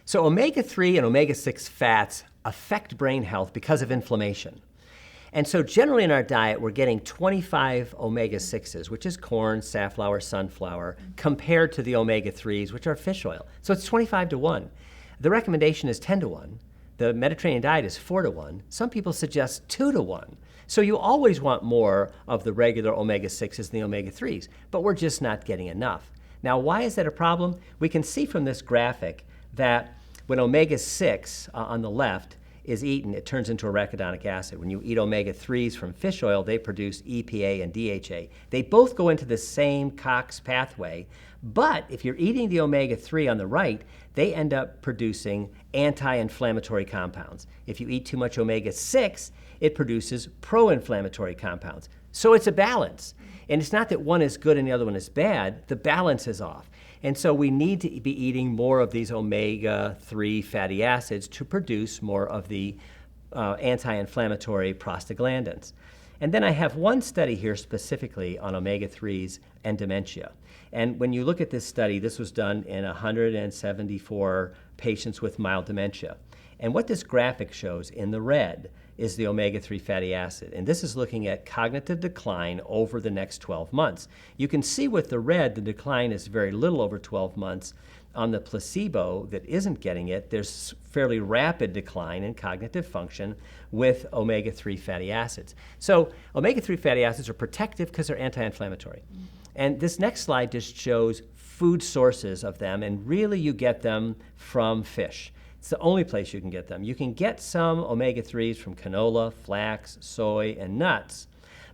So omega-3 and omega-6 fats affect brain health because of inflammation. And so generally in our diet, we're getting 25 omega-6s, which is corn, safflower, sunflower, compared to the omega-3s, which are fish oil. So it's 25 to 1. The recommendation is 10 to 1. The Mediterranean diet is 4 to 1. Some people suggest 2 to 1. So you always want more of the regular omega-6s than the omega-3s, but we're just not getting enough. Now, why is that a problem? We can see from this graphic that when omega-6 on the left is eaten, it turns into arachidonic acid. When you eat omega-3s from fish oil, they produce EPA and DHA. They both go into the same COX pathway, but if you're eating the omega-3 on the right, they end up producing anti-inflammatory compounds. If you eat too much omega-6, it produces pro-inflammatory compounds. So it's a balance. And it's not that one is good and the other one is bad, the balance is off. And so we need to be eating more of these omega-3 fatty acids to produce more of the anti-inflammatory prostaglandins. And then I have one study here specifically on omega-3s and dementia. And when you look at this study, this was done in 174 patients with mild dementia. And what this graphic shows in the red is the omega-3 fatty acid. And this is looking at cognitive decline over the next 12 months. You can see with the red, the decline is very little over 12 months. On the placebo that isn't getting it, there's fairly rapid decline in cognitive function with omega-3 fatty acids. So omega-3 fatty acids are protective because they're anti-inflammatory. And this next slide just shows food sources of them, and really you get them from fish. It's the only place you can get them. You can get some omega-3s from canola, flax, soy, and nuts.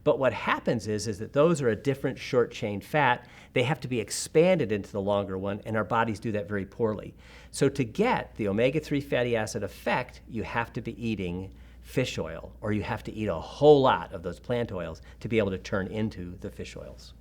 But what happens is that those are a different short-chain fat. They have to be expanded into the longer one, and our bodies do that very poorly. So to get the omega-3 fatty acid effect, you have to be eating fish oil, or you have to eat a whole lot of those plant oils to be able to turn into the fish oils.